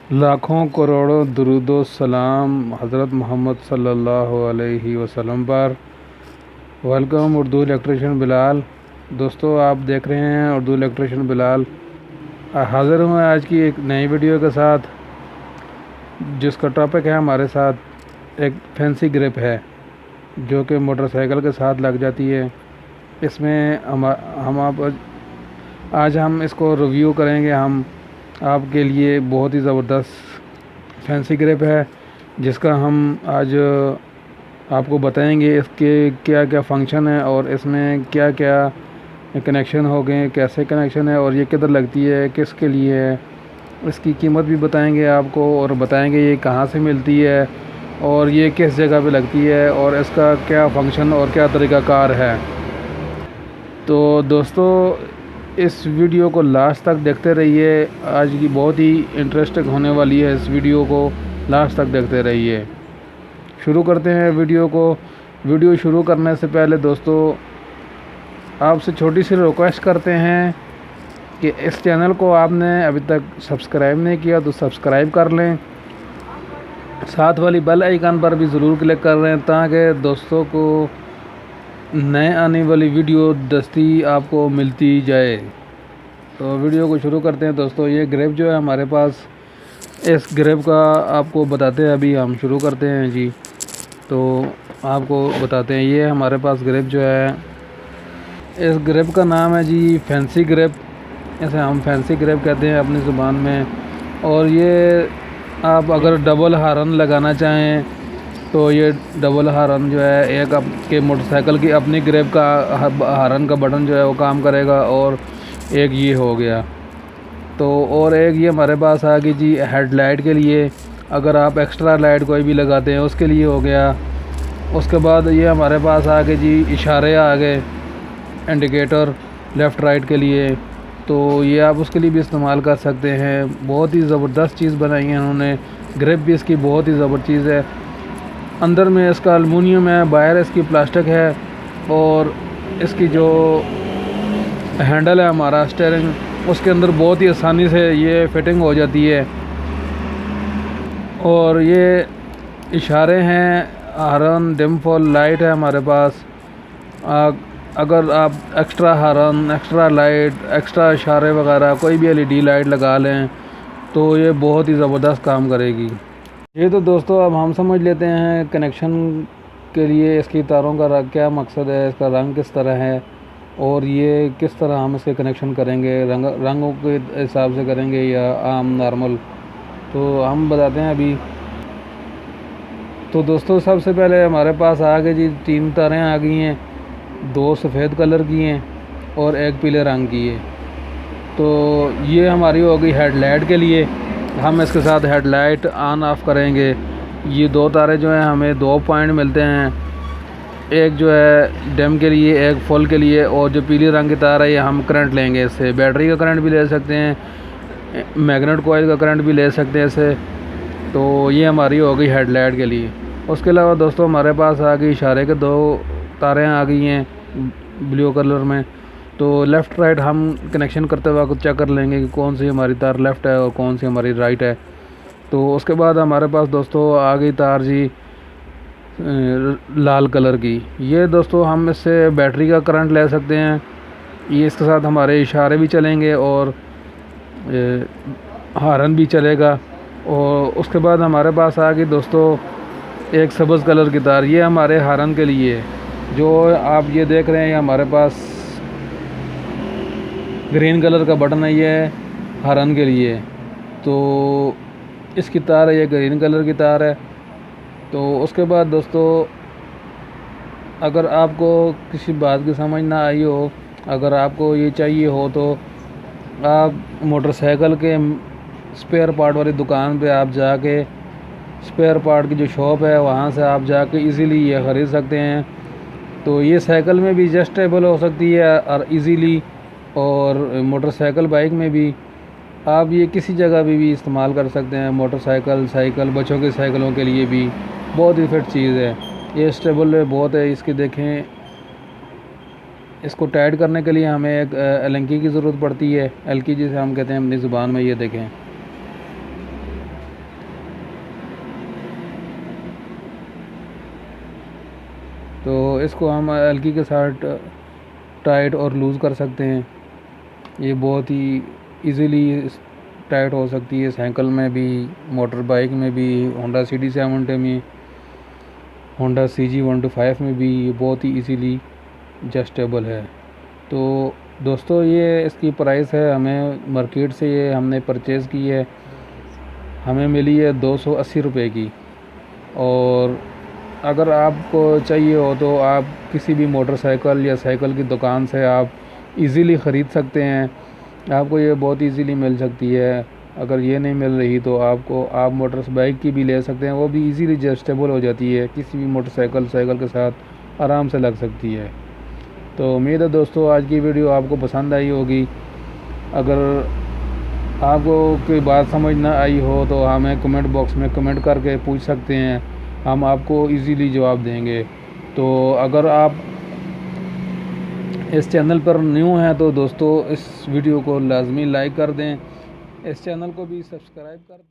लाखों करोड़ों दुरूदो सलाम हज़रत मोहम्मद सल्लल्लाहु अलैहि वसल्लम पर। Welcome Urdu electrician Bilal. दोस्तों, आप देख रहे हैं उर्दू इलेक्ट्रिशियन बिलाल। हाज़िर हूँ आज की एक नई वीडियो के साथ, जिसका टॉपिक है हमारे साथ एक फैंसी ग्रिप है जो कि मोटरसाइकिल के साथ लग जाती है। इसमें हम आप आज हम इसको रिव्यू करेंगे। हम आपके लिए बहुत ही ज़बरदस्त फैंसी ग्रिप है जिसका हम आज आपको बताएंगे इसके क्या क्या फ़ंक्शन है और इसमें क्या क्या कनेक्शन हो गए, कैसे कनेक्शन है और ये किधर लगती है, किसके लिए है। इसकी कीमत भी बताएंगे आपको और बताएंगे ये कहाँ से मिलती है और ये किस जगह पे लगती है और इसका क्या फ़ंक्शन और क्या तरीक़ाकार है। तो दोस्तों, इस वीडियो को लास्ट तक देखते रहिए। आज की बहुत ही इंटरेस्टिंग होने वाली है, इस वीडियो को लास्ट तक देखते रहिए। शुरू करते हैं वीडियो को। वीडियो शुरू करने से पहले दोस्तों, आपसे छोटी सी रिक्वेस्ट करते हैं कि इस चैनल को आपने अभी तक सब्सक्राइब नहीं किया तो सब्सक्राइब कर लें, साथ वाली बेल आइकन पर भी ज़रूर क्लिक कर लें ताकि दोस्तों को नए आने वाली वीडियो दस्ती आपको मिलती जाए। तो वीडियो को शुरू करते हैं दोस्तों। ये ग्रिप जो है हमारे पास, इस ग्रिप का आपको बताते हैं। अभी हम शुरू करते हैं जी। तो आपको बताते हैं, ये हमारे पास ग्रिप जो है, इस ग्रिप का नाम है जी फैंसी ग्रिप। इसे हम फैंसी ग्रिप कहते हैं अपनी ज़ुबान में। और ये आप अगर डबल हारन लगाना चाहें तो ये डबल हारन जो है, एक आपके मोटरसाइकिल की अपनी ग्रिप का हारन का बटन जो है वो काम करेगा और एक ये हो गया। तो और एक ये हमारे पास आ गई जी हेडलाइट के लिए, अगर आप एक्स्ट्रा लाइट कोई भी लगाते हैं उसके लिए हो गया। उसके बाद ये हमारे पास आ गए जी इशारे आ गए, इंडिकेटर लेफ़्ट राइट के लिए। तो ये आप उसके लिए भी इस्तेमाल कर सकते हैं। बहुत ही ज़बरदस्त चीज़ बनाई है उन्होंने। ग्रिप भी इसकी बहुत ही ज़बरदस्त चीज़ है। अंदर में इसका एलुमिनियम है, बाहर इसकी प्लास्टिक है और इसकी जो हैंडल है हमारा स्टीयरिंग, उसके अंदर बहुत ही आसानी से ये फिटिंग हो जाती है। और ये इशारे हैं, हॉर्न, डिम फॉल लाइट है हमारे पास। अगर आप extra horn, extra light, extra इशारे वगैरह कोई भी एलईडी लाइट लगा लें तो ये बहुत ही ज़बरदस्त काम करेगी। ये तो दोस्तों अब हम समझ लेते हैं कनेक्शन के लिए इसकी तारों का क्या मकसद है, इसका रंग किस तरह है और ये किस तरह हम इसके कनेक्शन करेंगे, रंगों के हिसाब से करेंगे या आम नॉर्मल। तो हम बताते हैं अभी। तो दोस्तों, सबसे पहले हमारे पास आ गए जी 3 तारें आ गई हैं, 2 सफ़ेद कलर की हैं और एक पीले रंग की है। तो ये हमारी हो गई हेडलाइट के लिए। हम इसके साथ हेडलाइट ऑन ऑफ़ करेंगे। ये 2 तारे जो हैं हमें 2 पॉइंट मिलते हैं, एक जो है डिम के लिए, एक फुल के लिए। और जो पीली रंग की तार है ये हम करंट लेंगे, इससे बैटरी का करंट भी ले सकते हैं, मैग्नेट कॉइल का करंट भी ले सकते हैं इससे। तो ये हमारी हो गई हेडलाइट के लिए। उसके अलावा दोस्तों, हमारे पास आ गई इशारे के 2 तारें आ गई हैं ब्लू कलर में। तो लेफ़्ट राइट हम कनेक्शन करते वक्त चेक कर लेंगे कि कौन सी हमारी तार लेफ़्ट है और कौन सी हमारी राइट है। तो उसके बाद हमारे पास दोस्तों आ गई तार जी लाल कलर की। ये दोस्तों हम इससे बैटरी का करंट ले सकते हैं। ये इसके साथ हमारे इशारे भी चलेंगे और हॉर्न भी चलेगा। और उसके बाद हमारे पास आ गई दोस्तों एक सब्ज़ कलर की तार। ये हमारे हॉर्न के लिए है। जो आप ये देख रहे हैं, ये हमारे पास ग्रीन कलर का बटन है, ये हॉर्न के लिए। तो इसकी तार है, ये ग्रीन कलर की तार है। तो उसके बाद दोस्तों, अगर आपको किसी बात की समझ ना आई हो, अगर आपको ये चाहिए हो, तो आप मोटरसाइकिल के स्पेयर पार्ट वाली दुकान पे आप जाके, स्पेयर पार्ट की जो शॉप है वहाँ से आप जाके इजीली ये ख़रीद सकते हैं। तो ये साइकिल में भी एडजस्टेबल हो सकती है और इजीली, और मोटरसाइकिल बाइक में भी आप ये किसी जगह भी इस्तेमाल कर सकते हैं। मोटरसाइकिल, साइकिल, बच्चों की साइकिलों के लिए भी बहुत ही फिट चीज़ है। ये स्टेबल बहुत है। इसकी देखें, इसको टाइट करने के लिए हमें एक एलंकी की ज़रूरत पड़ती है, एलकी जिसे हम कहते हैं अपनी ज़ुबान में। ये देखें, इसको हम हल्की के साथ टाइट और लूज़ कर सकते हैं। ये बहुत ही इजीली टाइट हो सकती है, साइकिल में भी, मोटर बाइक में भी, होंडा CD70 में, होंडा CG125 में भी ये बहुत ही इजीली एडजस्टेबल है। तो दोस्तों ये इसकी प्राइस है, हमें मार्केट से ये हमने परचेज़ की है, हमें मिली है 280 रुपये की। और अगर आपको चाहिए हो तो आप किसी भी मोटरसाइकिल या साइकिल की दुकान से आप इजीली ख़रीद सकते हैं, आपको ये बहुत इजीली मिल सकती है। अगर ये नहीं मिल रही तो आप मोटर बाइक की भी ले सकते हैं, वो भी इजीली एडजस्टेबल हो जाती है, किसी भी मोटरसाइकिल साइकिल के साथ आराम से लग सकती है। तो उम्मीद है दोस्तों आज की वीडियो आपको पसंद आई होगी। अगर आपको कोई बात समझ ना आई हो तो हमें कमेंट बॉक्स में कमेंट करके पूछ सकते हैं, हम आपको इजीली जवाब देंगे। तो अगर आप इस चैनल पर न्यू हैं तो दोस्तों इस वीडियो को लाजमी लाइक कर दें, इस चैनल को भी सब्सक्राइब कर दें।